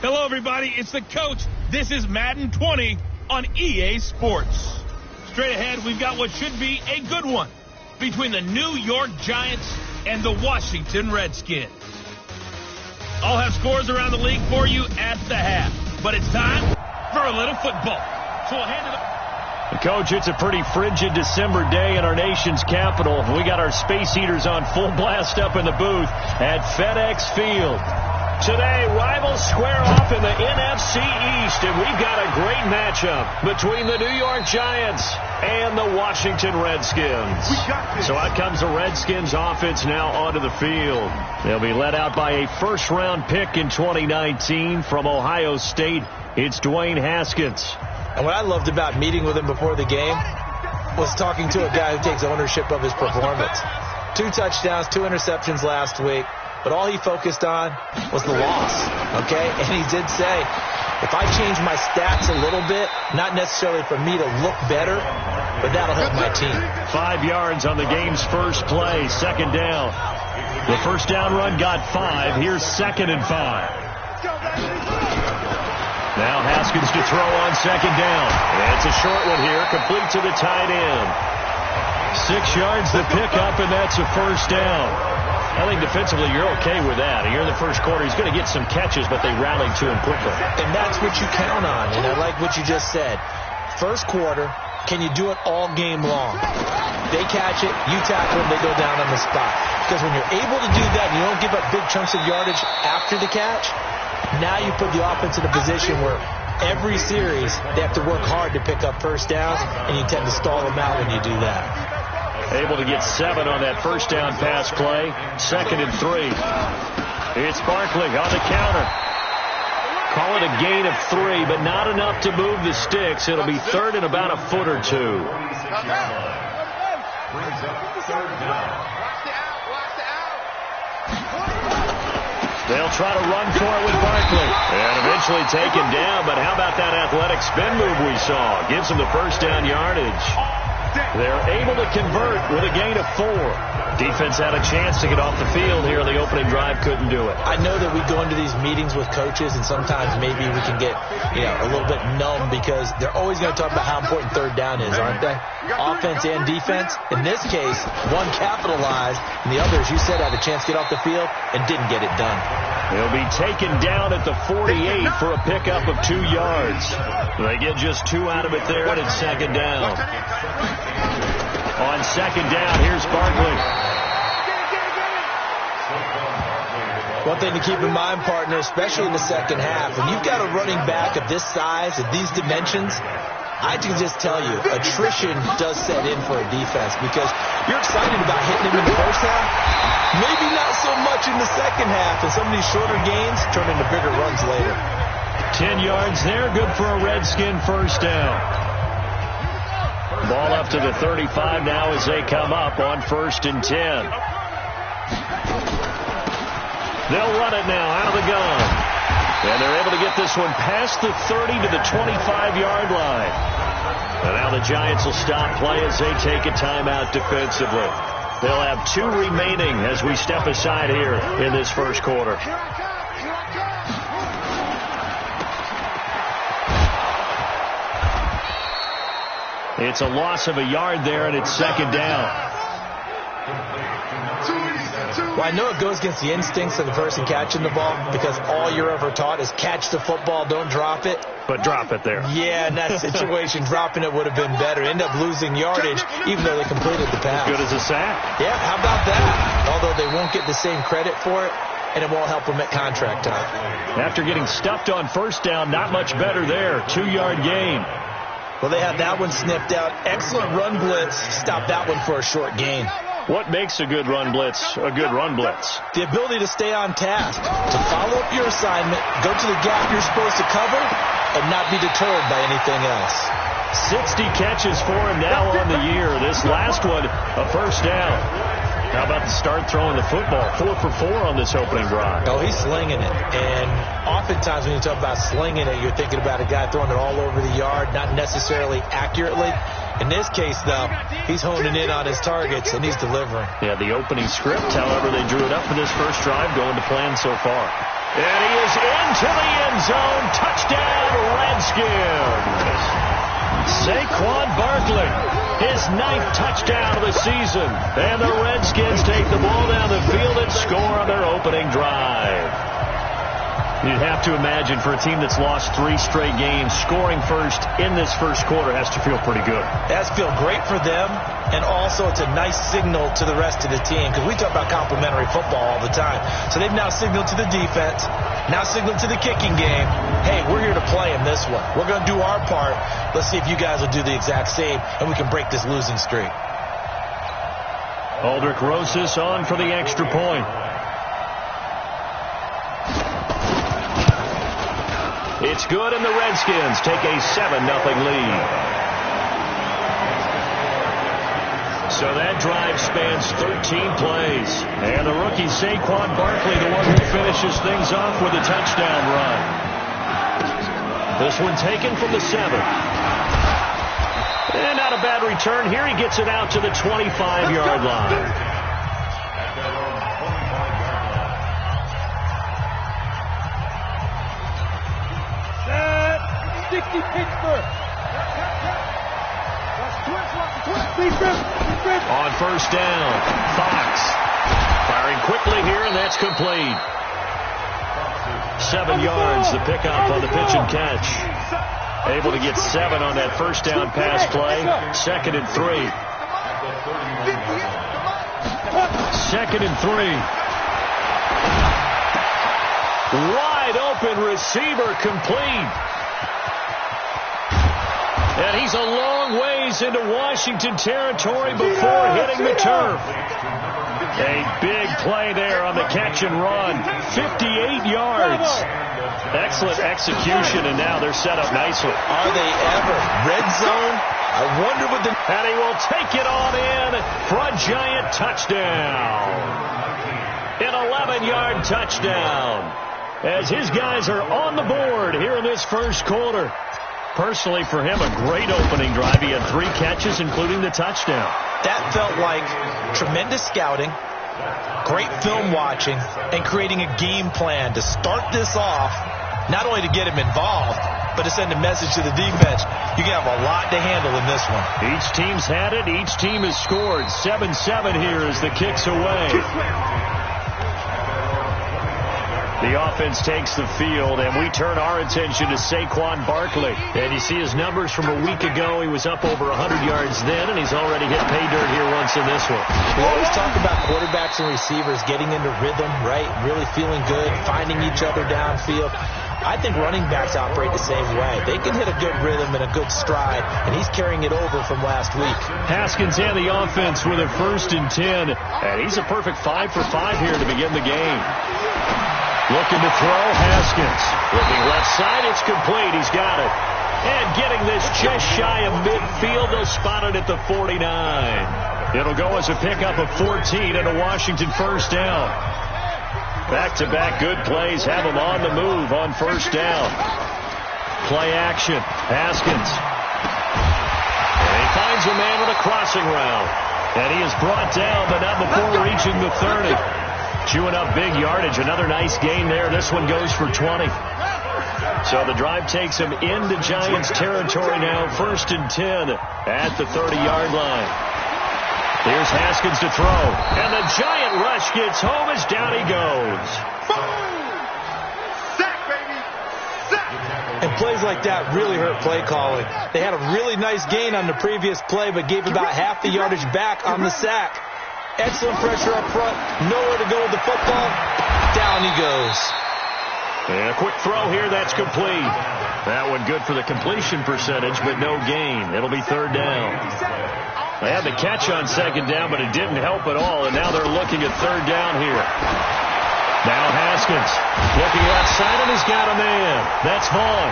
Hello, everybody. It's the coach. This is Madden 20 on EA Sports. Straight ahead, we've got what should be a good one between the New York Giants and the Washington Redskins. I'll have scores around the league for you at the half. But it's time for a little football. So I'll hand it up. Coach, it's a pretty frigid December day in our nation's capital. We got our space heaters on full blast up in the booth at FedEx Field. Today, rivals square off in the NFC East, and we've got a great matchup between the New York Giants and the Washington Redskins. So out comes the Redskins offense now onto the field. They'll be led out by a first-round pick in 2019 from Ohio State. It's Dwayne Haskins. And what I loved about meeting with him before the game was talking to a guy who takes ownership of his performance. 2 touchdowns, 2 interceptions last week. But all he focused on was the loss, okay? And he did say, if I change my stats a little bit, not necessarily for me to look better, but that'll help my team. 5 yards on the game's first play, second down. The first down run got 5. Here's 2nd and 5. Now Haskins to throw on second down. It's a short one here, complete to the tight end. 6 yards the pickup, and that's a first down. I think defensively you're okay with that. Here in the first quarter, he's going to get some catches, but they rallied to him quickly. And that's what you count on, and I like what you just said. First quarter, can you do it all game long? They catch it, you tackle them, they go down on the spot. Because when you're able to do that, and you don't give up big chunks of yardage after the catch, now you put the offense in a position where every series they have to work hard to pick up first downs, and you tend to stall them out when you do that. Able to get 7 on that first down pass play. 2nd and 3. It's Barkley on the counter. Call it a gain of 3, but not enough to move the sticks. It'll be 3rd and about a foot or 2. They'll try to run for it with Barkley. And eventually taken down, but how about that athletic spin move we saw? Gives him the first down yardage. They're able to convert with a gain of 4. Defense had a chance to get off the field here. The opening drive couldn't do it. I know that we go into these meetings with coaches, and sometimes maybe we can get a little bit numb because they're always going to talk about how important third down is, aren't they? Offense and defense. In this case, one capitalized, and the others, you said, had a chance to get off the field and didn't get it done. He'll be taken down at the 48 for a pickup of 2 yards. They get just 2 out of it there, and it's second down. On second down, here's Barkley. One thing to keep in mind, partner, especially in the second half, when you've got a running back of this size, of these dimensions, I can just tell you, attrition does set in for a defense because you're excited about hitting him in the first half. Maybe not so much in the second half, and some of these shorter gains turn into bigger runs later. 10 yards there, good for a Redskin first down. Ball up to the 35 now as they come up on 1st and 10. They'll run it now out of the gun. And they're able to get this one past the 30 to the 25-yard line. And now the Giants will stop play as they take a timeout defensively. They'll have 2 remaining as we step aside here in this first quarter. It's a loss of a yard there, and it's second down. Well, I know it goes against the instincts of the person catching the ball because all you're ever taught is catch the football, don't drop it. But drop it there. Yeah, in that situation, dropping it would have been better. End up losing yardage, even though they completed the pass. Good as a sack. Yeah, how about that? Although they won't get the same credit for it, and it won't help them at contract time. After getting stuffed on first down, not much better there. 2-yard gain. Well, they had that one snipped out. Excellent run blitz. Stop that one for a short gain. What makes a good run blitz a good run blitz? The ability to stay on task, to follow up your assignment, go to the gap you're supposed to cover, and not be deterred by anything else. 60 catches for him now on the year. This last one, a first down. How about the start throwing the football? 4 for 4 on this opening drive. Oh, he's slinging it. And oftentimes when you talk about slinging it, you're thinking about a guy throwing it all over the yard, not necessarily accurately. In this case, though, he's honing in on his targets, and he's delivering. Yeah, the opening script, however, they drew it up for this first drive, going to plan so far. And he is into the end end zone. Touchdown, Redskins. Saquon Barkley, his 9th touchdown of the season. And the Redskins take the ball down the field and score on their opening drive. You'd have to imagine for a team that's lost 3 straight games, scoring first in this first quarter has to feel pretty good. It has to feel great for them, and also it's a nice signal to the rest of the team, because we talk about complimentary football all the time. So they've now signaled to the defense, now signaled to the kicking game, hey, we're here to play in this one. We're going to do our part. Let's see if you guys will do the exact same, and we can break this losing streak. Aldrich Rosas on for the extra point. It's good, and the Redskins take a 7-0 lead. So that drive spans 13 plays. And the rookie Saquon Barkley, the one who finishes things off with a touchdown run. This one taken from the 7. And not a bad return here. He gets it out to the 25-yard line. 60 Pittsburgh. On first down, Fox firing quickly here, and that's complete. 7 yards, the pickup on the pitch and catch. Able to get 7 on that first down pass play. 2nd and 3. 2nd and 3. Wide open receiver, complete. And he's a long ways into Washington territory before hitting the turf. A big play there on the catch and run. 58 yards. Excellent execution, and now they're set up nicely. Are they ever? Red zone? I wonder what the... And he will take it on in for a giant touchdown. An 11-yard touchdown. As his guys are on the board here in this first quarter. Personally, for him, a great opening drive. He had 3 catches, including the touchdown. That felt like tremendous scouting, great film watching, and creating a game plan to start this off, not only to get him involved, but to send a message to the defense. You can have a lot to handle in this one. Each team's had it. Each team has scored. 7-7 here as the kick's away. The offense takes the field, and we turn our attention to Saquon Barkley. And you see his numbers from a week ago. He was up over 100 yards then, and he's already hit pay dirt here once in this one. We always talk about quarterbacks and receivers getting into rhythm, right? Really feeling good, finding each other downfield. I think running backs operate the same way. They can hit a good rhythm and a good stride, and he's carrying it over from last week. Haskins and the offense with a 1st and 10, and he's a perfect 5 for 5 here to begin the game. Looking to throw, Haskins. Looking left side, it's complete. He's got it. And getting this just shy of midfield, they'll spot it at the 49. It'll go as a pickup of 14 and a Washington first down. Back-to-back good plays have him on the move on first down. Play action. Haskins. And he finds a man with a crossing route. And he is brought down, but not before reaching the 30. Chewing up big yardage. Another nice gain there. This one goes for 20. So the drive takes him into Giants territory now. 1st and 10 at the 30-yard line. Here's Haskins to throw. And the giant rush gets home as down he goes. Sack, baby! Sack! And plays like that really hurt play calling. They had a really nice gain on the previous play, but gave about half the yardage back on the sack. Excellent pressure up front. Nowhere to go with the football. Down he goes. And a quick throw here. That's complete. That one good for the completion percentage, but no gain. It'll be 3rd down. They had the catch on 2nd down, but it didn't help at all, and now they're looking at 3rd down here. Now Haskins looking left side, and he's got a man. That's Vaughn.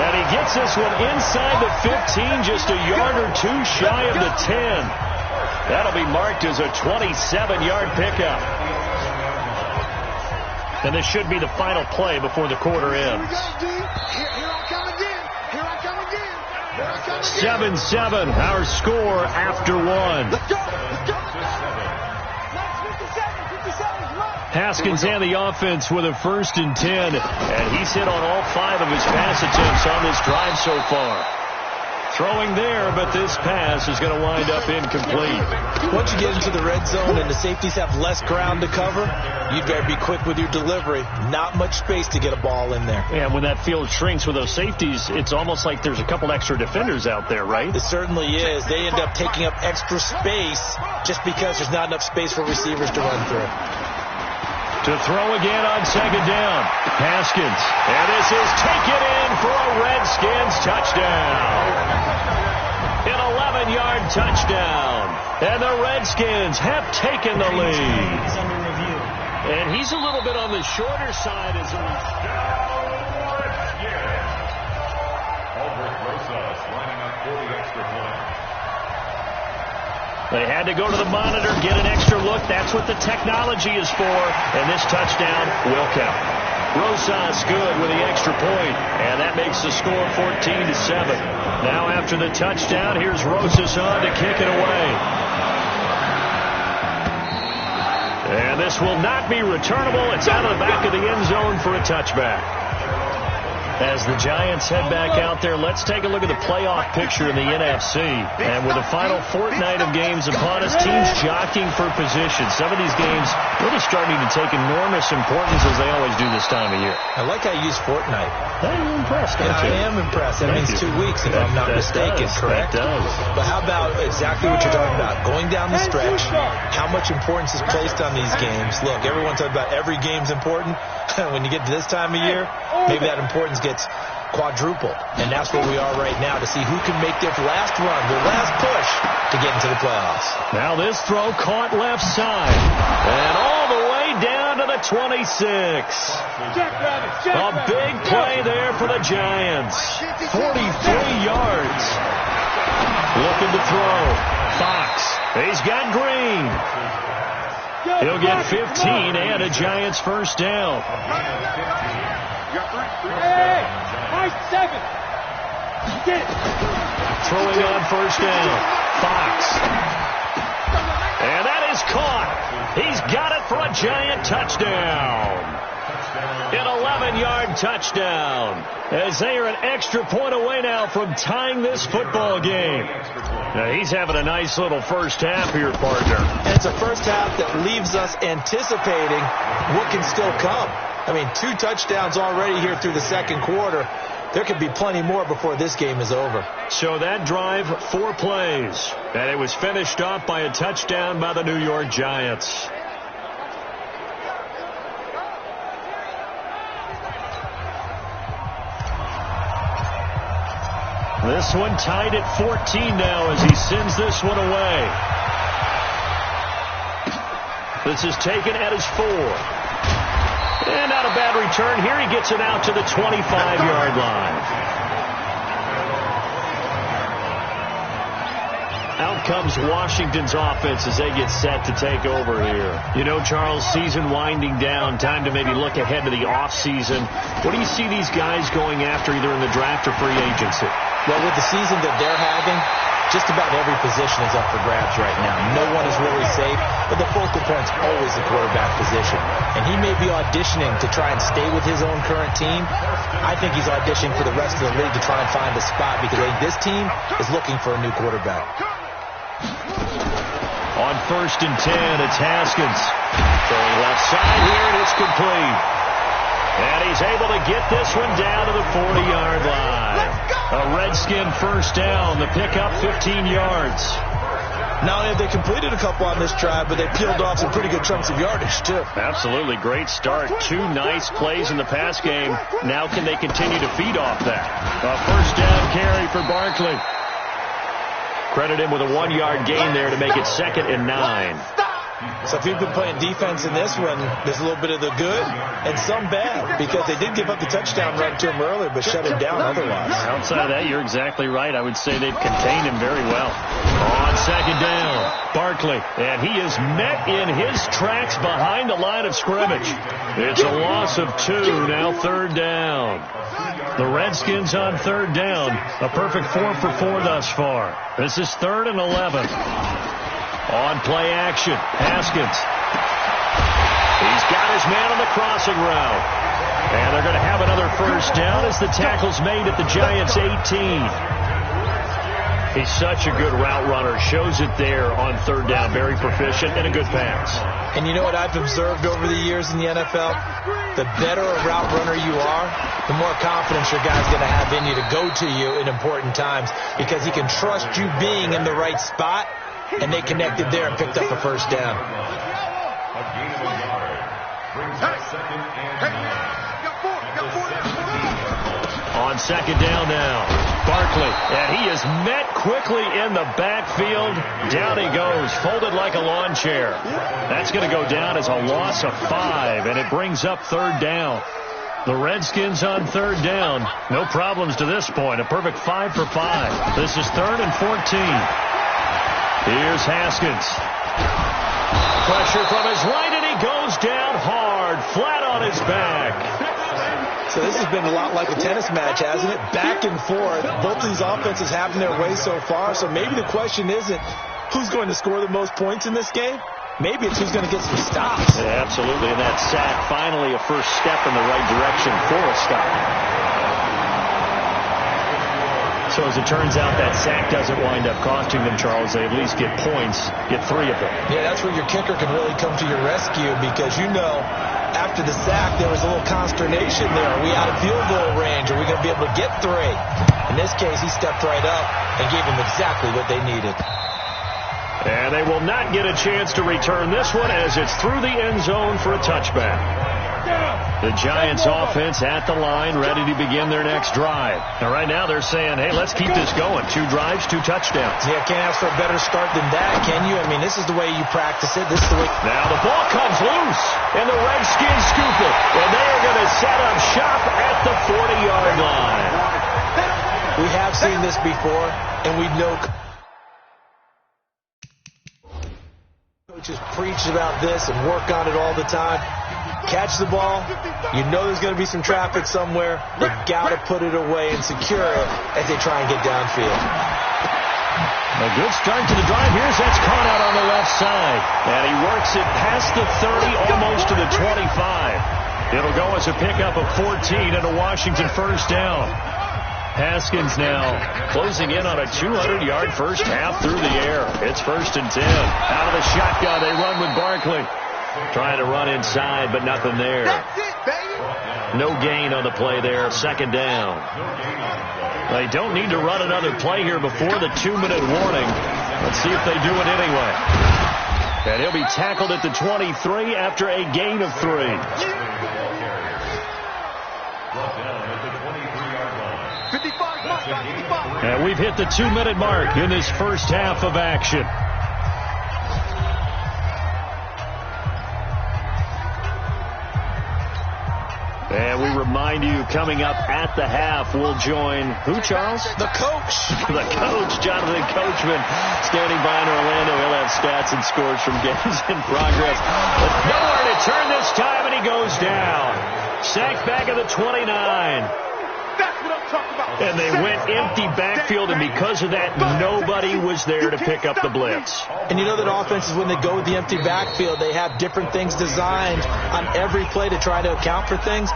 And he gets this one inside the 15, just a yard or 2 shy of the 10. That'll be marked as a 27-yard pickup. And this should be the final play before the quarter ends. 7-7, our score after 1. Let's go! Let's go! 57, 57, come on! Haskins and the offense with a 1st and 10. And he's hit on all 5 of his pass attempts on this drive so far. Throwing there, but this pass is going to wind up incomplete. Once you get into the red zone and the safeties have less ground to cover, you'd better be quick with your delivery. Not much space to get a ball in there. And when that field shrinks with those safeties, it's almost like there's a couple extra defenders out there, right? It certainly is. They end up taking up extra space just because there's not enough space for receivers to run through. To throw again on 2nd down. Haskins. And this is taken in for a Redskins touchdown. An 11-yard touchdown. And the Redskins have taken the lead. And he's a little bit on the shorter side as a lining up for the extra point. They had to go to the monitor, get an extra look. That's what the technology is for. And this touchdown will count. Rosas good with the extra point, and that makes the score 14-7. Now after the touchdown, here's Rosas on to kick it away. And this will not be returnable. It's out of the back of the end zone for a touchback. As the Giants head back out there, let's take a look at the playoff picture in the NFC. And with the final fortnight of games upon us, teams jockeying for position. Some of these games really starting to take enormous importance as they always do this time of year. I like how you use fortnight. I'm impressed, don't you? I am impressed. That means 2 weeks, if I'm not mistaken, correct? That does. But how about exactly what you're talking about? Going down the stretch, how much importance is placed on these games? Look, everyone's talking about every game's important. When you get to this time of year, maybe that importance gets quadrupled. And that's where we are right now to see who can make their last run, their last push to get into the playoffs. Now this throw caught left side. And all the way down to the 26. A big play there for the Giants. 43 yards. Looking to throw. Fox. He's got Green. He'll get 15 and a Giants 1st down. Throwing on 1st down. Fox. And that is caught. He's got it for a Giant touchdown. An 11-yard touchdown. As they are an extra point away now from tying this football game. Now he's having a nice little first half here, partner. And it's a first half that leaves us anticipating what can still come. I mean, 2 touchdowns already here through the 2nd quarter. There could be plenty more before this game is over. So that drive, 4 plays. And it was finished off by a touchdown by the New York Giants. This one tied at 14 now as he sends this one away. This is taken at his 4. And not a bad return. Here he gets it out to the 25-yard line. Out comes Washington's offense as they get set to take over here. You know, Charles, season winding down, time to maybe look ahead to the offseason. What do you see these guys going after either in the draft or free agency? Well, with the season that they're having, just about every position is up for grabs right now. No one is really safe, but the focal point's always the quarterback position. And he may be auditioning to try and stay with his own current team. I think he's auditioning for the rest of the league to try and find a spot because I think this team is looking for a new quarterback. On 1st and 10, it's Haskins. Throwing left side here, and it's complete. And he's able to get this one down to the 40-yard line. A Redskin 1st down. The pickup 15 yards. Not only have they completed a couple on this drive, but they peeled off some pretty good chunks of yardage, too. Absolutely. Great start. 2 nice plays in the pass game. Now can they continue to feed off that? A 1st down carry for Barkley. Credit him with a 1-yard gain there to make it 2nd and 9. So if you've been playing defense in this one, there's a little bit of the good and some bad because they did give up the touchdown run to him earlier but shut him down otherwise. Outside of that, you're exactly right. I would say they've contained him very well. On 2nd down, Barkley, and he is met in his tracks behind the line of scrimmage. It's a loss of 2, now 3rd down. The Redskins on 3rd down, a perfect 4 for 4 thus far. This is 3rd and 11. On play action, Haskins. He's got his man on the crossing route. And they're going to have another first down as the tackle's made at the Giants' 18. He's such a good route runner. Shows it there on third down. Very proficient and a good pass. And you know what I've observed over the years in the NFL? The better a route runner you are, the more confidence your guy's going to have in you to go to you in important times because he can trust you being in the right spot, and they connected there and picked up a first down. A gain of a yard brings up second and 9. On second down now, Barkley, and he is met quickly in the backfield. Down he goes, folded like a lawn chair. That's going to go down as a loss of 5, and it brings up third down. The Redskins on third down. No problems to this point. A perfect 5 for 5. This is 3rd and 14. Here's Haskins. Pressure from his right, and he goes down hard, flat on his back. So this has been a lot like a tennis match, hasn't it? Back and forth. Both these offenses having their way so far. So maybe the question isn't who's going to score the most points in this game. Maybe it's who's going to get some stops. Yeah, absolutely. And that sack, finally a first step in the right direction for a stop. So as it turns out, that sack doesn't wind up costing them, Charles. They at least get points, get 3 of them. Yeah, that's where your kicker can really come to your rescue because you know after the sack there was a little consternation there. Are we out of field goal range? Are we going to be able to get 3? In this case, he stepped right up and gave them exactly what they needed. And they will not get a chance to return this one as it's through the end zone for a touchback. The Giants offense at the line, ready to begin their next drive. And right now they're saying, hey, let's keep this going. 2 drives, 2 touchdowns. Yeah, can't ask for a better start than that, can you? I mean, this is the way you practice it. This is the way. Now the ball comes loose, and the Redskins scoop it. And they are going to set up shop at the 40-yard line. We have seen this before, and we know coaches preach about this and work on it all the time. Catch the ball. You know there's going to be some traffic somewhere. They've got to put it away and secure it as they try and get downfield. A good start to the drive. Here's that's caught out on the left side. And he works it past the 30, almost to the 25. It'll go as a pickup of 14 and a Washington first down. Haskins now closing in on a 200-yard first half through the air. It's 1st and 10. Out of the shotgun, they run with Barkley. Trying to run inside, but nothing there. No gain on the play there. 2nd down. They don't need to run another play here before the 2-minute warning. Let's see if they do it anyway. And he'll be tackled at the 23 after a gain of 3. And we've hit the 2-minute mark in this first half of action. And we remind you, coming up at the half, we'll join who, Charles? The coach. The coach, Jonathan Coachman, standing by in Orlando. He'll have stats and scores from games in progress. But nowhere to turn this time, and he goes down. Sacked back at the 29. That's what I'm talking about. And they went empty backfield, and because of that, nobody was there to pick up the blitz. And you know that offenses, when they go with the empty backfield, they have different things designed on every play to try to account for things.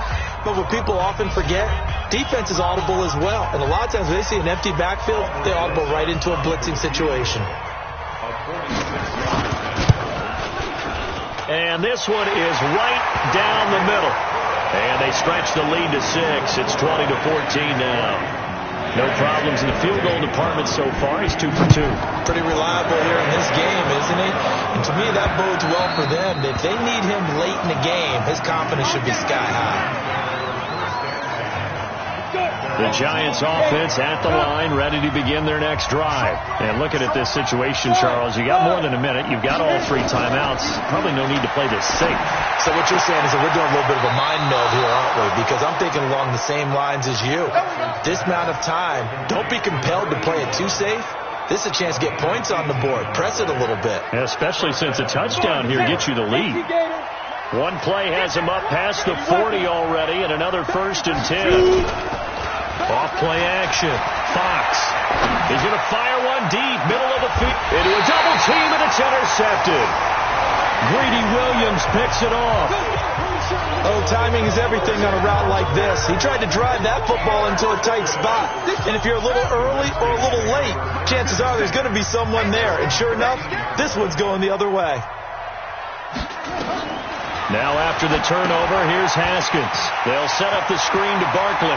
But what people often forget, defense is audible as well. And a lot of times when they see an empty backfield, they audible right into a blitzing situation. And this one is right down the middle. And they stretch the lead to 6. It's 20-14 now. No problems in the field goal department so far. He's 2 for 2. Pretty reliable here in this game, isn't he? And to me, that bodes well for them. If they need him late in the game, his confidence should be sky high. The Giants offense at the line, ready to begin their next drive. And looking at this situation, Charles, you got more than a minute. You've got all 3 timeouts. Probably no need to play this safe. So what you're saying is that we're doing a little bit of a mind meld here, aren't we? Because I'm thinking along the same lines as you. This amount of time, don't be compelled to play it too safe. This is a chance to get points on the board. Press it a little bit. Yeah, especially since a touchdown here gets you the lead. One play has him up past the 40 already, and another 1st and 10. Off play action. Fox. He's going to fire one deep, middle of the field. Into a double team, and it's intercepted. Greedy Williams picks it off. Oh, timing is everything on a route like this. He tried to drive that football into a tight spot. And if you're a little early or a little late, chances are there's going to be someone there. And sure enough, this one's going the other way. Now after the turnover, here's Haskins. They'll set up the screen to Barkley.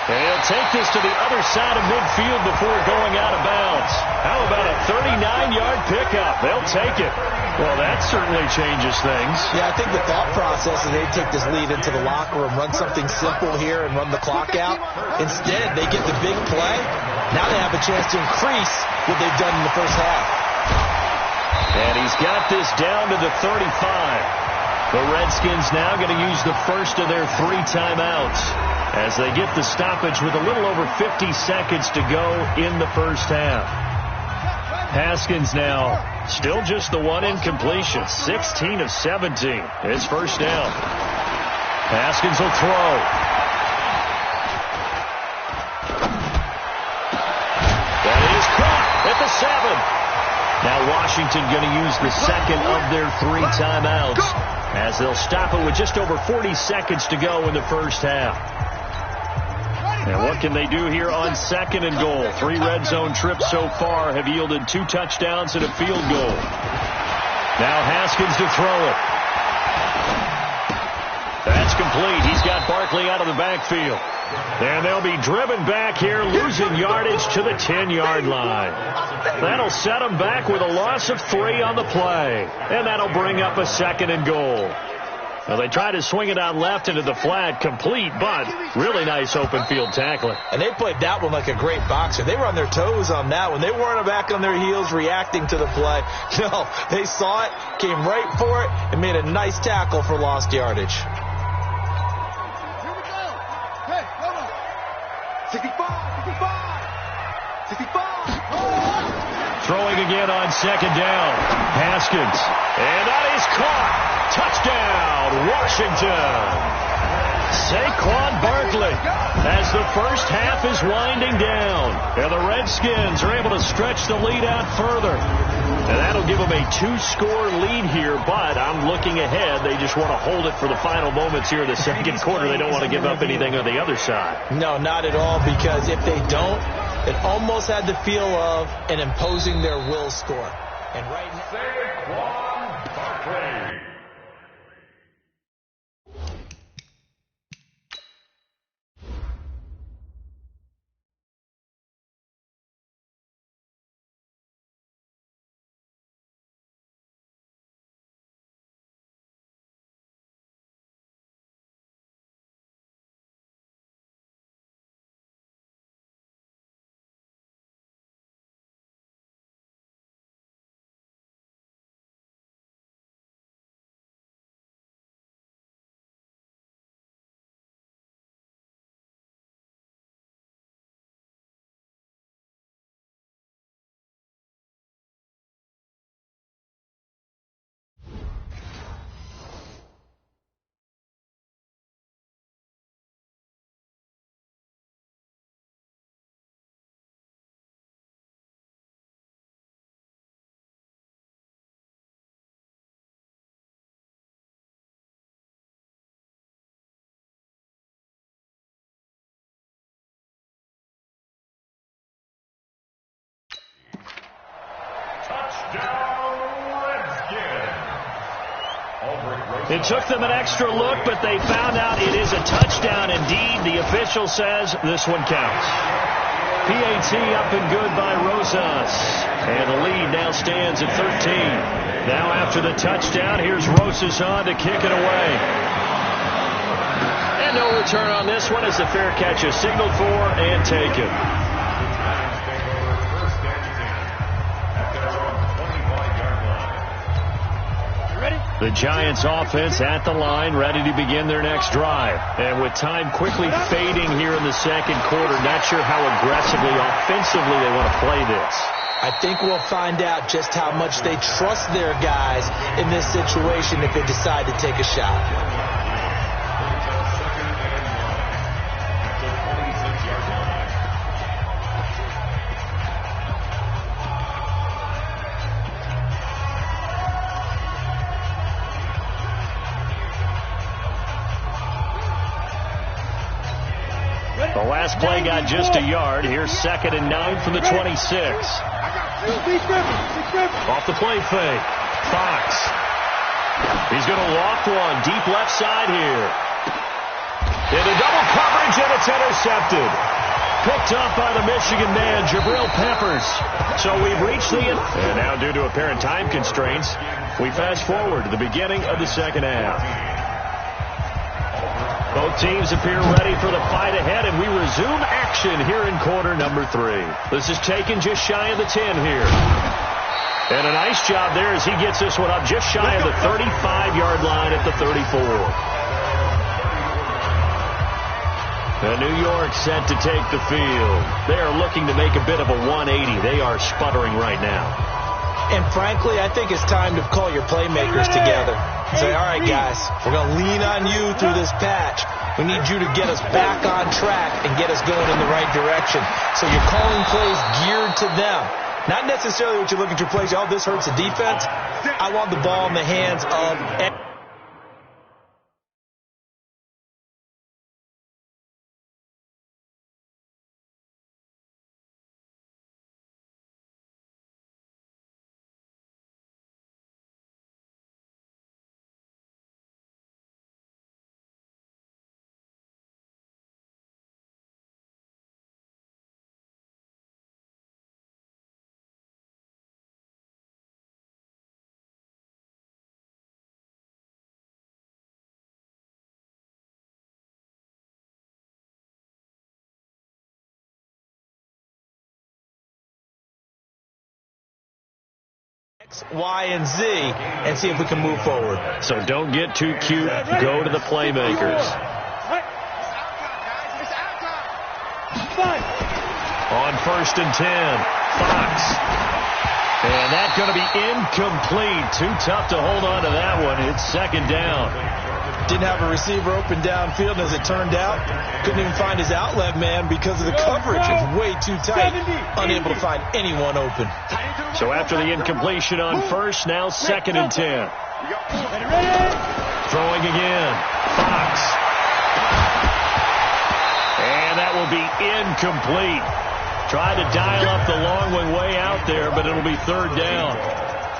He'll take this to the other side of midfield before going out of bounds. How about a 39-yard pickup? They'll take it. Well, that certainly changes things. Yeah, I think the thought process is they take this lead into the locker room, run something simple here and run the clock out. Instead, they get the big play. Now they have a chance to increase what they've done in the first half. And he's got this down to the 35. The Redskins now going to use the first of their 3 timeouts as they get the stoppage with a little over 50 seconds to go in the first half. Haskins now still just the one incompletion, 16 of 17. It's first down. Haskins will throw. That is caught at the 7. Now Washington going to use the second of their 3 timeouts as they'll stop it with just over 40 seconds to go in the first half. And what can they do here on 2nd and goal? 3 red zone trips so far have yielded 2 touchdowns and a field goal. Now Haskins to throw it. That's complete. He's got Barkley out of the backfield. And they'll be driven back here, losing yardage to the 10-yard line. That'll set them back with a loss of 3 on the play. And that'll bring up a 2nd and goal. Well, they try to swing it out left into the flat, complete, but really nice open field tackling. And they played that one like a great boxer. They were on their toes on that one. They weren't back on their heels reacting to the play. No, they saw it, came right for it, and made a nice tackle for lost yardage. Here we go. Hey, come on. 65, 65, 65. Throwing again on 2nd down. Haskins. And that is caught. Touchdown, Washington. Saquon Barkley as the first half is winding down. And the Redskins are able to stretch the lead out further. And that'll give them a 2-score lead here, but I'm looking ahead. They just want to hold it for the final moments here in the 2nd quarter. They don't want to give up anything on the other side. No, not at all, because if they don't, it almost had the feel of an imposing their will score. And right now, Saquon Barkley. It took them an extra look, but they found out it is a touchdown indeed. The official says this one counts. PAT up and good by Rosas. And the lead now stands at 13. Now after the touchdown, here's Rosas on to kick it away. And no return on this one as the fair catch is signaled for and taken. The Giants offense at the line, ready to begin their next drive. And with time quickly fading here in the 2nd quarter, not sure how aggressively, offensively they want to play this. I think we'll find out just how much they trust their guys in this situation if they decide to take a shot. The last play got just a yard. Here's 2nd and 9 from the 26. Off the play fake. Fox. He's going to walk one deep left side here. Into double coverage, and it's intercepted. Picked off by the Michigan man, Jabril Peppers. So we've reached the end. And now, due to apparent time constraints, we fast forward to the beginning of the second half. Both teams appear ready for the fight ahead, and we resume action here in quarter number 3. This is taken just shy of the 10 here. And a nice job there as he gets this one up just shy of the 35-yard line at the 34. And New York set to take the field. They are looking to make a bit of a 180. They are sputtering right now. And frankly, I think it's time to call your playmakers together. Say, all right, guys, we're going to lean on you through this patch. We need you to get us back on track and get us going in the right direction. So you're calling plays geared to them. Not necessarily what you look at your plays, oh, this hurts the defense. I want the ball in the hands of... X, Y, and Z, and see if we can move forward. So don't get too cute. Go to the playmakers. On 1st and 10, Fox. And that's going to be incomplete. Too tough to hold on to that one. It's 2nd down. Didn't have a receiver open downfield, and as it turned out, couldn't even find his outlet man because of the coverage. It's way too tight. Unable to find anyone open. So after the incompletion on 1st, now 2nd and 10. Throwing again. Fox. And that will be incomplete. Tried to dial up the long one way out there, but it'll be 3rd down.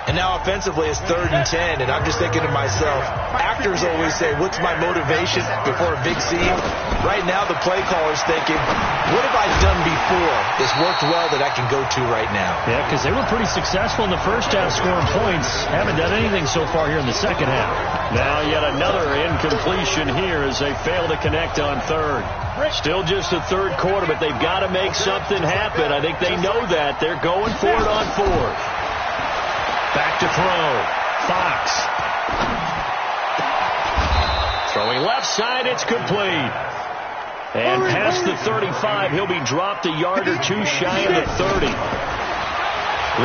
And now offensively it's 3rd and 10, and I'm just thinking to myself, actors always say, what's my motivation before a big scene? Right now the play caller's thinking, what have I done before that's worked well that I can go to right now? Yeah, because they were pretty successful in the first half scoring points. Haven't done anything so far here in the second half. Now yet another incompletion here as they fail to connect on 3rd. Still just the 3rd quarter, but they've got to make something happen. I think they know that. They're going for it on 4th. Back to throw. Fox. Throwing left side, it's complete. And past the 35, he'll be dropped a yard or two shy of the 30.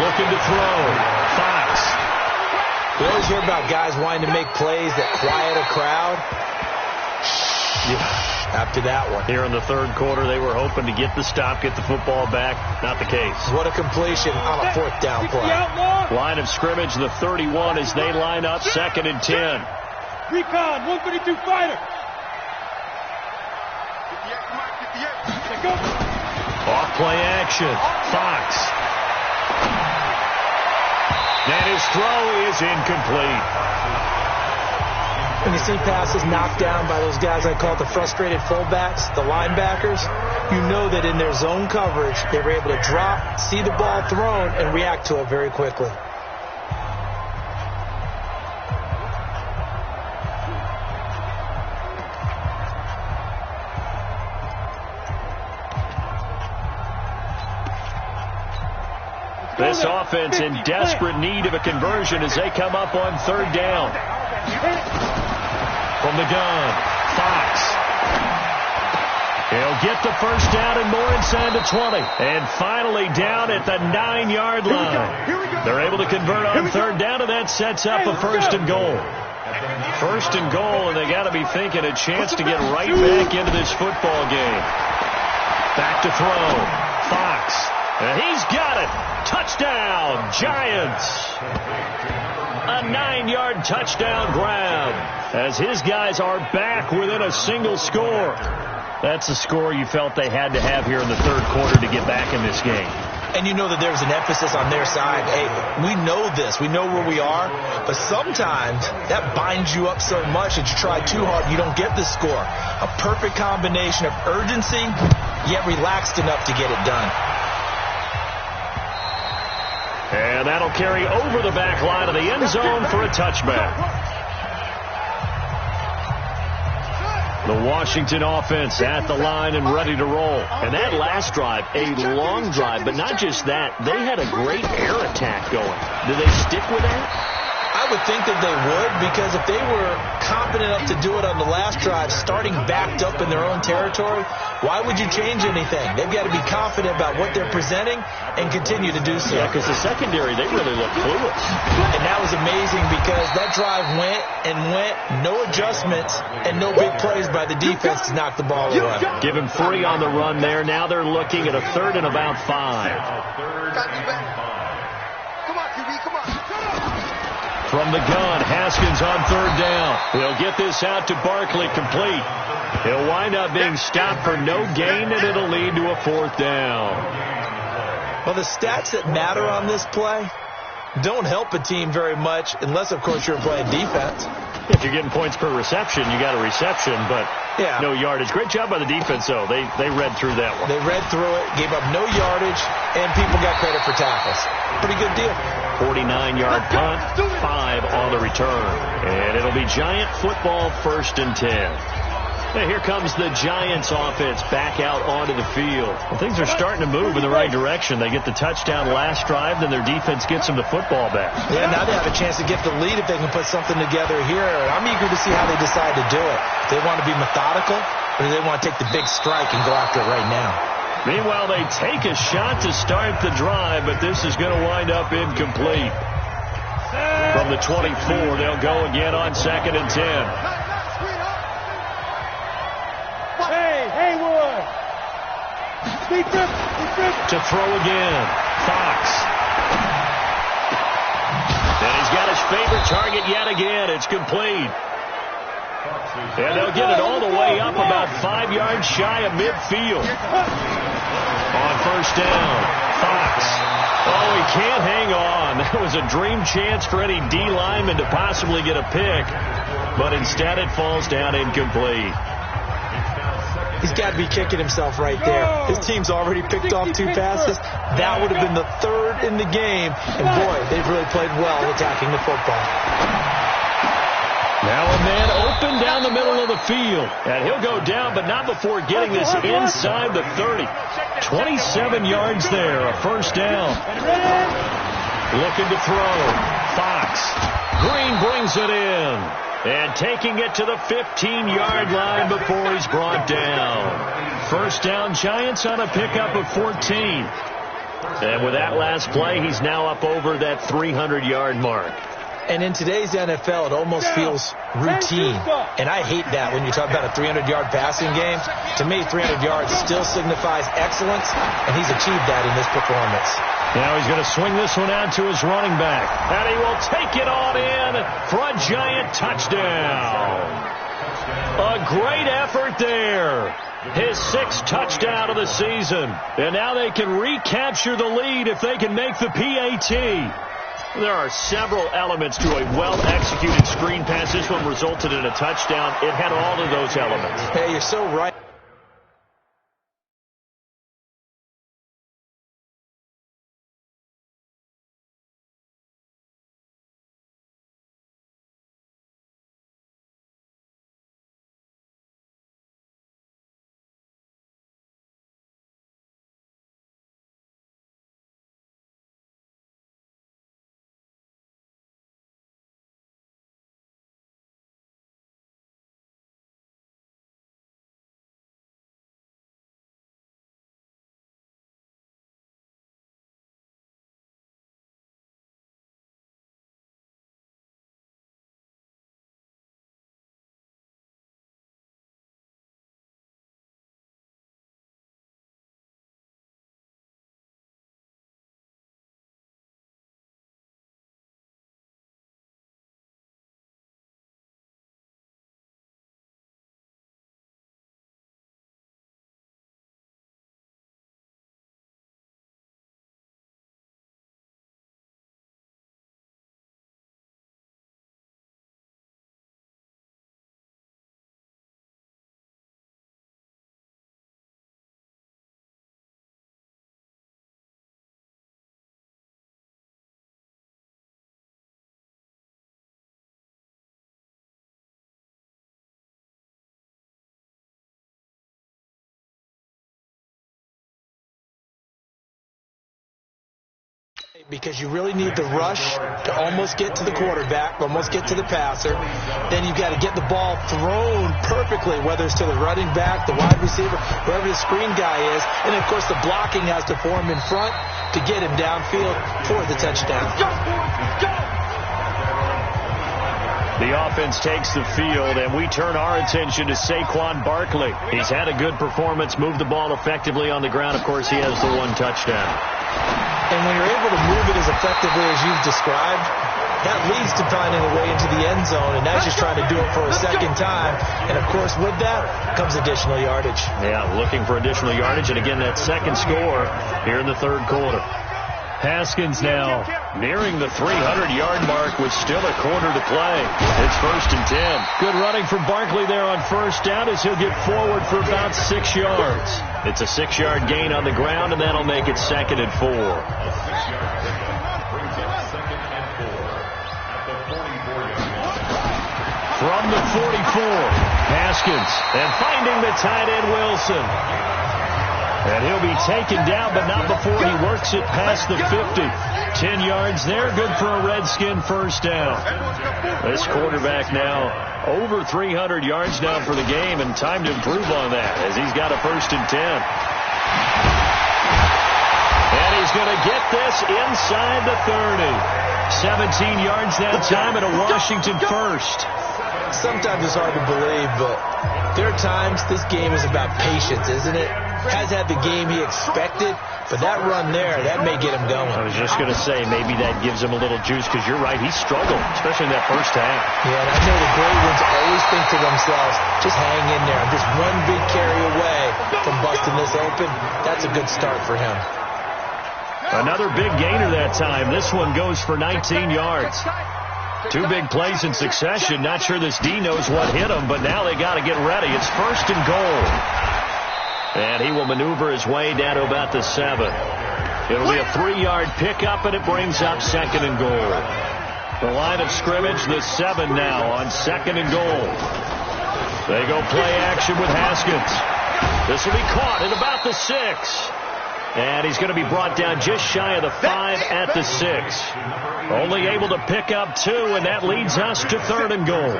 Looking to throw. Fox. We always hear about guys wanting to make plays that quiet a crowd. Yeah. After that one. Here in the 3rd quarter, they were hoping to get the stop, get the football back. Not the case. What a completion on a 4th down play. Line of scrimmage, the 31 as they line up 2nd and 10. Recon, 132 fighter. Off play action. Fox. And his throw is incomplete. When you see passes knocked down by those guys I call the frustrated fullbacks, the linebackers, you know that in their zone coverage, they were able to drop, see the ball thrown, and react to it very quickly. This offense in desperate need of a conversion as they come up on 3rd down. From the gun, Fox. He'll get the 1st down and more inside the 20. And finally down at the 9-yard line. They're able to convert on 3rd down, and that sets up a 1st and goal. 1st and goal, and they got to be thinking a chance to get right back into this football game. Back to throw. Fox. And he's got it. Touchdown, Giants. A 9-yard touchdown grab as his guys are back within a single score. That's the score you felt they had to have here in the third quarter to get back in this game. And you know that there's an emphasis on their side. Hey, we know this. We know where we are. But sometimes that binds you up so much that you try too hard, you don't get the score. A perfect combination of urgency, yet relaxed enough to get it done. And that'll carry over the back line of the end zone for a touchback. The Washington offense at the line and ready to roll. And that last drive, a long drive, but not just that. They had a great air attack going. Do they stick with that? I would think that they would, because if they were confident enough to do it on the last drive, starting backed up in their own territory, why would you change anything? They've got to be confident about what they're presenting and continue to do so. Yeah, because the secondary, they really look clueless. And that was amazing because that drive went and went, no adjustments, and no big plays by the defense to knock the ball away. Give him free on the run there. Now they're looking at a third and about 5. Come on, QB, come on. From the gun, Haskins on third down. He'll get this out to Barkley, complete. He'll wind up being stopped for no gain, and it'll lead to a 4th down. Well, the stats that matter on this play don't help a team very much unless, of course, you're playing defense. If you're getting points per reception, you got a reception, but no yardage. Great job by the defense, though. They read through that one. They read through it, gave up no yardage, and people got credit for tackles. Pretty good deal. 49-yard punt, 5 on the return. And it'll be Giant football, 1st and 10. Now here comes the Giants offense back out onto the field. Well, things are starting to move in the right direction. They get the touchdown last drive, then their defense gets them the football back. Yeah, now they have a chance to get the lead if they can put something together here. And I'm eager to see how they decide to do it. Do they want to be methodical, or do they want to take the big strike and go after it right now? Meanwhile, they take a shot to start the drive, but this is going to wind up incomplete. From the 24, they'll go again on 2nd and 10. Haywood! To throw again, Fox. And he's got his favorite target yet again. It's complete. And they'll get it all the way up about 5 yards shy of midfield. On 1st down, Fox. Oh, he can't hang on. That was a dream chance for any D lineman to possibly get a pick. But instead it falls down incomplete. He's got to be kicking himself right there. His team's already picked off 2 passes. That would have been the 3rd in the game. And, boy, they've really played well attacking the football. Now a man open down the middle of the field. And he'll go down, but not before getting this inside the 30. 27 yards there, a 1st down. Looking to throw. Fox. Green brings it in. And taking it to the 15-yard line before he's brought down. 1st down, Giants on a pickup of 14. And with that last play, he's now up over that 300-yard mark. And in today's NFL, it almost feels routine. And I hate that when you talk about a 300-yard passing game. To me, 300 yards still signifies excellence, and he's achieved that in this performance. Now he's going to swing this one out to his running back. And he will take it on in for a Giant touchdown. A great effort there. His 6th touchdown of the season. And now they can recapture the lead if they can make the PAT. There are several elements to a well-executed screen pass. This one resulted in a touchdown. It had all of those elements. Hey, you're so right. Because you really need the rush to almost get to the quarterback, almost get to the passer. Then you've got to get the ball thrown perfectly, whether it's to the running back, the wide receiver, wherever the screen guy is. And, of course, the blocking has to form in front to get him downfield for the touchdown. The offense takes the field, and we turn our attention to Saquon Barkley. He's had a good performance, moved the ball effectively on the ground. Of course, he has the one touchdown. And when you're able to move it as effectively as you've described, that leads to finding a way into the end zone, and that's just trying to do it for a second time. And, of course, with that comes additional yardage. Yeah, looking for additional yardage, and again, that second score here in the third quarter. Haskins now nearing the 300-yard mark with still a quarter to play. It's 1st and 10. Good running from Barkley there on first down as he'll get forward for about 6 yards. It's a 6-yard gain on the ground, and that'll make it 2nd and 4. A 6-yard pickup brings up 2nd and 4 at the 44-yard line. From the 44, Haskins, and finding the tight end Wilson. And he'll be taken down, but not before he works it past the 50. 10 yards there, good for a Redskin first down. This quarterback now over 300 yards now for the game, and time to improve on that as he's got a 1st and 10. And he's going to get this inside the 30. 17 yards that time and a Washington first. Sometimes it's hard to believe, but there are times this game is about patience, isn't it? Has had the game he expected, but that run there, that may get him going. I was just going to say, maybe that gives him a little juice, because you're right, he struggled, especially in that first half. Yeah, and I know the great ones always think to themselves, just hang in there. I'm just one big carry away from busting this open. That's a good start for him. Another big gainer that time. This one goes for 19 yards. 2 big plays in succession. Not sure this D knows what hit him, but now they got to get ready. It's 1st and goal. And he will maneuver his way down to about the 7. It'll be a 3-yard pickup, and it brings up 2nd and goal. The line of scrimmage, the 7 now on 2nd and goal. They go play action with Haskins. This will be caught at about the 6. And he's going to be brought down just shy of the 5 at the 6. Only able to pick up 2, and that leads us to 3rd and goal.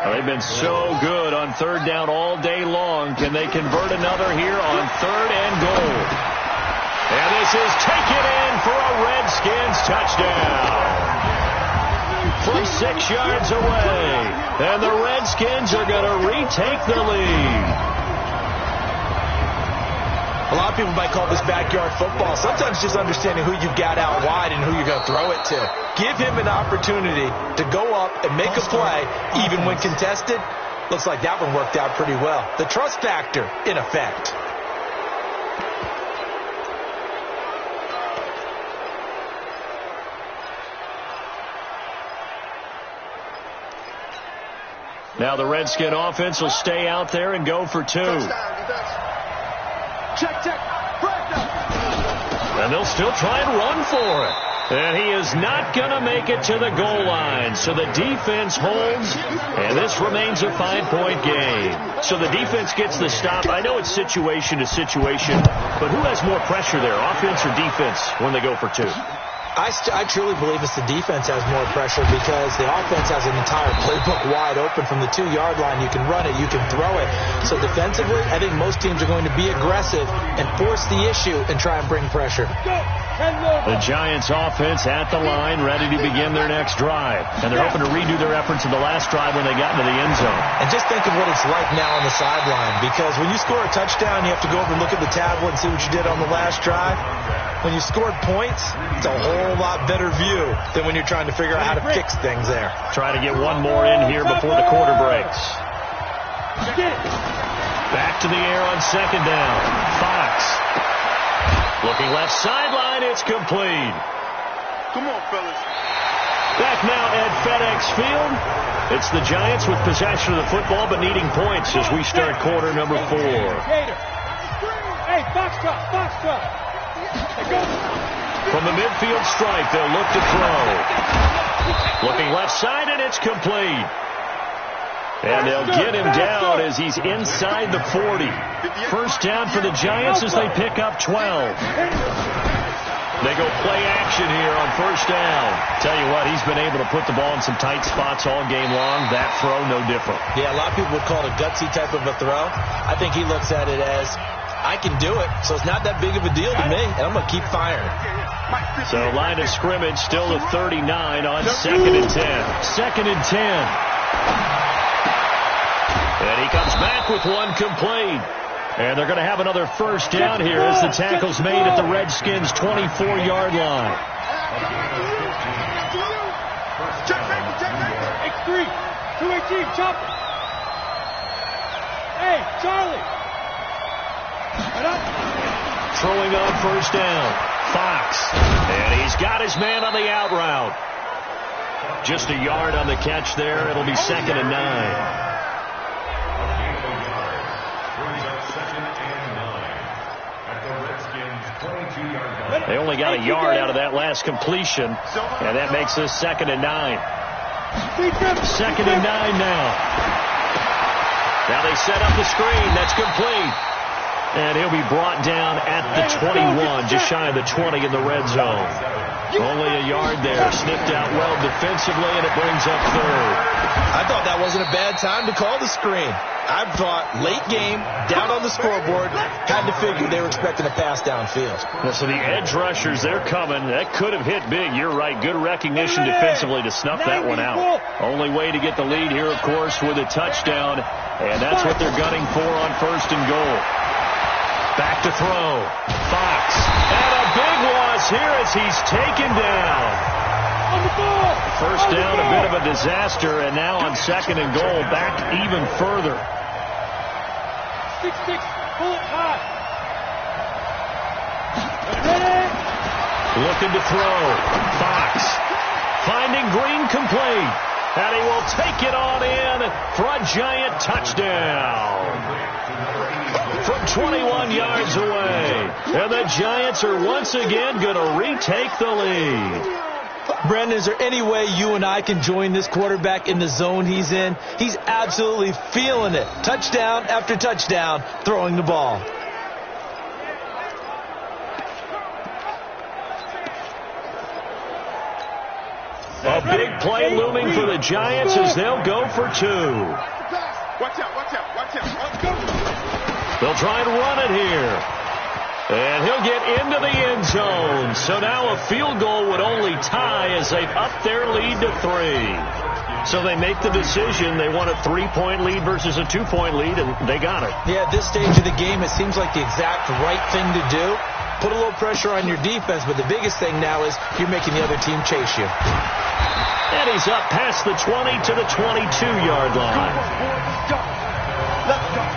They've been so good on 3rd down all day long. Can they convert another here on 3rd and goal? And this is taken in for a Redskins touchdown. From 6 yards away. And the Redskins are going to retake the lead. A lot of people might call this backyard football. Sometimes just understanding who you've got out wide and who you're going to throw it to. Give him an opportunity to go up and make a play, even when contested. Looks like that one worked out pretty well. The trust factor, in effect. Now the Redskin offense will stay out there and go for 2. Check. And they'll still try and run for it. And he is not going to make it to the goal line. So the defense holds, and this remains a 5-point game. So the defense gets the stop. I know it's situation to situation, but who has more pressure there, offense or defense, when they go for 2? I truly believe it's the defense has more pressure because the offense has an entire playbook wide open from the 2-yard line. You can run it, you can throw it. So defensively, I think most teams are going to be aggressive and force the issue and try and bring pressure. The Giants offense at the line, ready to begin their next drive. And they're hoping to redo their efforts in the last drive when they got into the end zone. And just think of what it's like now on the sideline, because when you score a touchdown, you have to go over and look at the tablet and see what you did on the last drive. When you scored points, it's a whole lot better view than when you're trying to figure out how to fix things there. Try to get one more in here before the quarter breaks. Back to the air on 2nd down. Fox. Looking left sideline, it's complete. Come on, fellas. Back now at FedEx Field. It's the Giants with possession of the football but needing points as we start quarter number 4. Hey, box truck. From the midfield stripe, they'll look to throw. Looking left side, and it's complete. And they'll get him down as he's inside the 40. First down for the Giants as they pick up 12. They go play action here on first down. Tell you what, he's been able to put the ball in some tight spots all game long. That throw, no different. Yeah, a lot of people would call it a gutsy type of a throw. I think he looks at it as, I can do it, so it's not that big of a deal to me, and I'm going to keep firing. So line of scrimmage still at 39 on 2nd and 10. 2nd and 10. And he comes back with one complete. And they're going to have another first down here as the tackle's made at the Redskins' 24-yard line. X3, 218, chop. Hey, Charlie. Throwing on first down. Fox. And he's got his man on the out route. Just a yard on the catch there. It'll be 2nd and 9. They only got a yard out of that last completion, and that makes this 2nd and 9. 2nd and 9 now. Now they set up the screen. That's complete. And he'll be brought down at the 21, just shy of the 20 in the red zone. Only a yard there. Snipped out well defensively, and it brings up 3rd. I thought that wasn't a bad time to call the screen. I thought late game, down on the scoreboard, had to figure they were expecting a pass downfield. So the edge rushers, they're coming. That could have hit big. You're right. Good recognition defensively to snuff that one out. Only way to get the lead here, of course, with a touchdown. And that's what they're gunning for on 1st and goal. Back to throw. Fox. And a big loss here as he's taken down. First down, a bit of a disaster, and now on 2nd and goal, back even further. 6-6, pull it high. Looking to throw. Fox. Finding Green complete. And he will take it on in for a giant touchdown. From 21 yards away. And the Giants are once again going to retake the lead. Brandon, is there any way you and I can join this quarterback in the zone he's in? He's absolutely feeling it. Touchdown after touchdown, throwing the ball. A big play looming for the Giants as they'll go for 2. Watch out, watch out, watch out. Let's go. They'll try and run it here. And he'll get into the end zone. So now a field goal would only tie as they've upped their lead to 3. So they make the decision. They want a 3-point lead versus a 2-point lead, and they got it. Yeah, at this stage of the game, it seems like the exact right thing to do. Put a little pressure on your defense, but the biggest thing now is you're making the other team chase you. And he's up past the 20 to the 22-yard line. Let's go.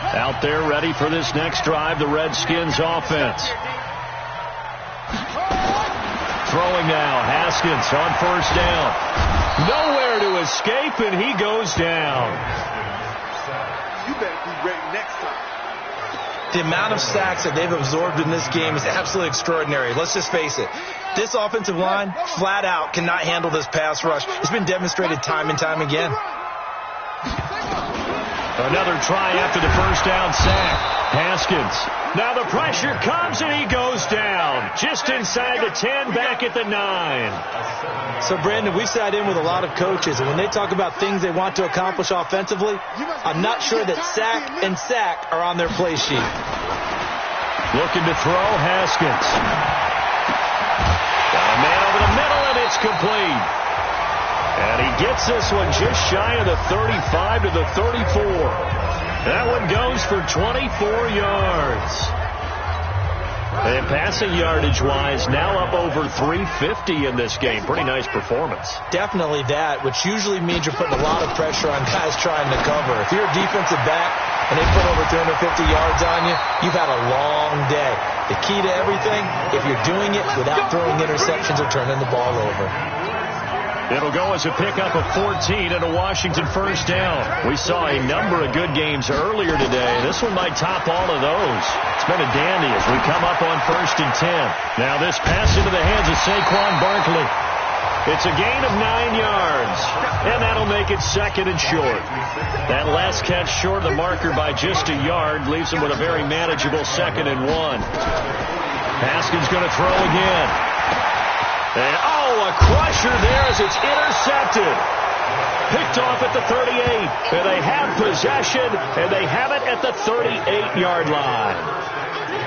Out there ready for this next drive, the Redskins offense. Throwing now, Haskins on first down. Nowhere to escape, and he goes down. You better be ready next time. The amount of sacks that they've absorbed in this game is absolutely extraordinary. Let's just face it. This offensive line, flat out, cannot handle this pass rush. It's been demonstrated time and time again. Another try after the first down sack. Haskins. Now the pressure comes and he goes down. Just inside the 10, back at the 9. So, Brandon, we've sat in with a lot of coaches, and when they talk about things they want to accomplish offensively, I'm not sure that sack and sack are on their play sheet. Looking to throw, Haskins. Got a man over the middle, and it's complete. And he gets this one just shy of the 35 to the 34. That one goes for 24 yards. And passing yardage-wise, now up over 350 in this game. Pretty nice performance. Definitely that, which usually means you're putting a lot of pressure on guys trying to cover. If you're a defensive back and they put over 350 yards on you, you've had a long day. The key to everything, if you're doing it without throwing interceptions or turning the ball over. It'll go as a pickup of 14 and a Washington first down. We saw a number of good games earlier today. This one might top all of those. It's been a dandy as we come up on 1st and 10. Now this pass into the hands of Saquon Barkley. It's a gain of 9 yards, and that'll make it second and short. That last catch short of the marker by just a yard leaves him with a very manageable 2nd and 1. Haskins going to throw again. And, a crusher there as it's intercepted. Picked off at the 38, and they have possession, and they have it at the 38-yard line.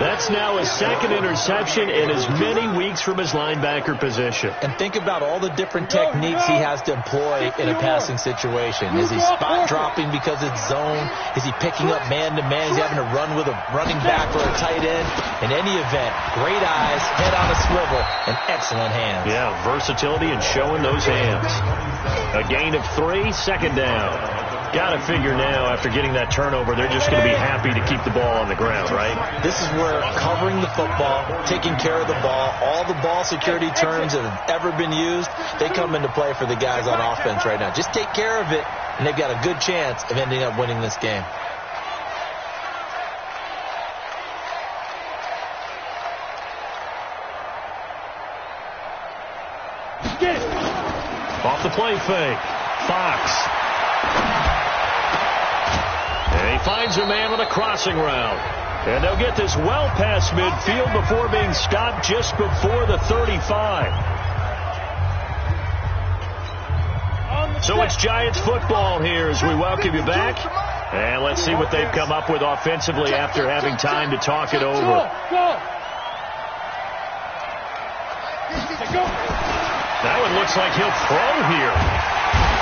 That's now his 2nd interception in as many weeks from his linebacker position. And think about all the different techniques he has to employ in a passing situation. Is he spot dropping because it's zone? Is he picking up man-to-man? Is he having to run with a running back or a tight end? In any event, great eyes, head on a swivel, and excellent hands. Yeah, versatility and showing those hands. A gain of 3, 2nd down. Got to figure now, after getting that turnover, they're just going to be happy to keep the ball on the ground, right? This is where covering the football, taking care of the ball, all the ball security terms that have ever been used, they come into play for the guys on offense right now. Just take care of it, and they've got a good chance of ending up winning this game. Off the play fake. Fox. And he finds a man on a crossing route. And they'll get this well past midfield before being stopped just before the 35. So it's Giants football here as we welcome you back. And let's see what they've come up with offensively after having time to talk it over. That one looks like he'll throw here.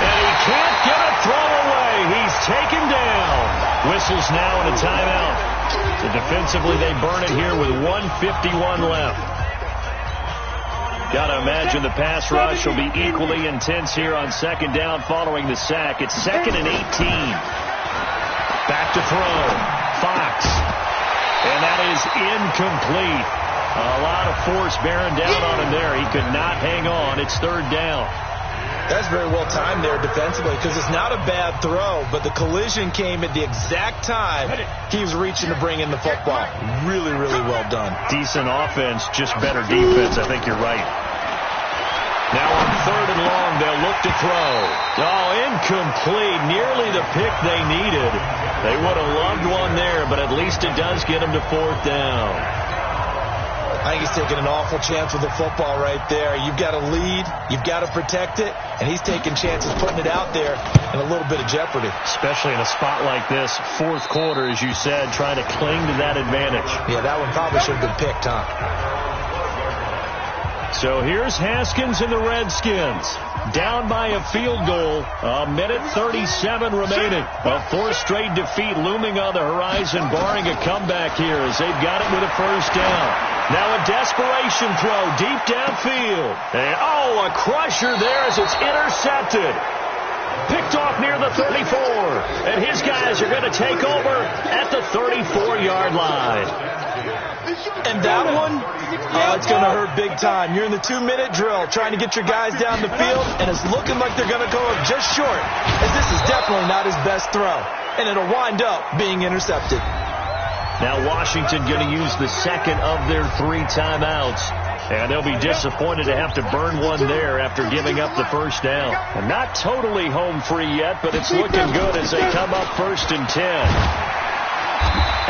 And he can't get a throw away. He's taken down. Whistles now and a timeout. So defensively, they burn it here with 1:51 left. Got to imagine the pass rush will be equally intense here on 2nd down following the sack. It's 2nd and 18. Back to throw. Fox. And that is incomplete. A lot of force bearing down on him there. He could not hang on. It's 3rd down. That's very well timed there defensively because it's not a bad throw, but the collision came at the exact time he was reaching to bring in the football. Really, really well done. Decent offense, just better defense. I think you're right. Now on 3rd and long, they'll look to throw. Incomplete. Nearly the pick they needed. They would have loved one there, but at least it does get them to 4th down. I think he's taking an awful chance with the football right there. You've got to lead. You've got to protect it. And he's taking chances putting it out there in a little bit of jeopardy. Especially in a spot like this, 4th quarter, as you said, trying to cling to that advantage. Yeah, that one probably should have been picked, huh? So here's Haskins and the Redskins. Down by a field goal. 1:37 remaining. A 4th straight defeat looming on the horizon, barring a comeback here as they've got it with a 1st down. Now a desperation throw deep downfield. And a crusher there as it's intercepted. Picked off near the 34. And his guys are going to take over at the 34-yard line. And that one, it's going to hurt big time. You're in the 2-minute drill trying to get your guys down the field, and it's looking like they're going to go up just short, as this is definitely not his best throw. And it'll wind up being intercepted. Now Washington going to use the 2nd of their 3 timeouts. And they'll be disappointed to have to burn one there after giving up the 1st down. And not totally home free yet, but it's looking good as they come up 1st and 10.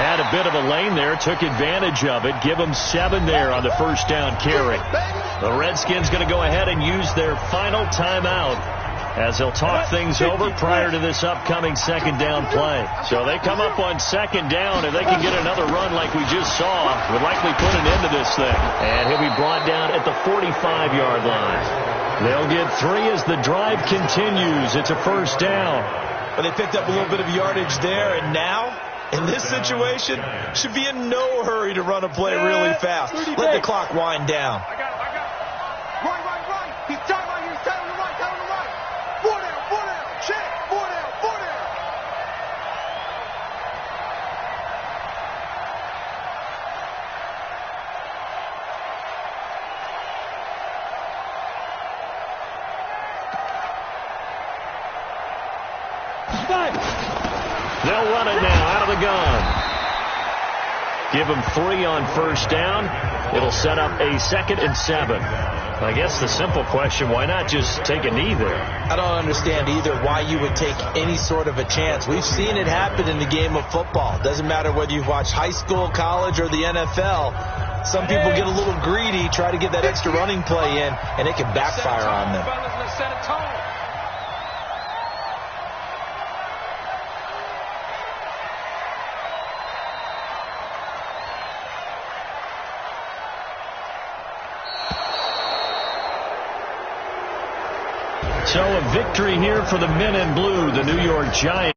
Had a bit of a lane there, took advantage of it. Give them 7 there on the 1st down carry. The Redskins going to go ahead and use their final timeout as they'll talk things over prior to this upcoming 2nd down play. So they come up on 2nd down. If they can get another run like we just saw, would likely put an end to this thing. And he'll be brought down at the 45-yard line. They'll get 3 as the drive continues. It's a 1st down. But they picked up a little bit of yardage there, and now, in this situation, should be in no hurry to run a play really fast. Let the clock wind down. I got it. Right. He's down right here. Down on the right. 4 down. Check. 4 down. They'll run it now out of the gun. Give him 3 on first down. It'll set up a 2nd and 7. I guess the simple question, why not just take a knee there? I don't understand either why you would take any sort of a chance. We've seen it happen in the game of football. Doesn't matter whether you watch high school, college, or the NFL. Some people get a little greedy, try to get that extra running play in, and it can backfire on them. So a victory here for the men in blue, the New York Giants.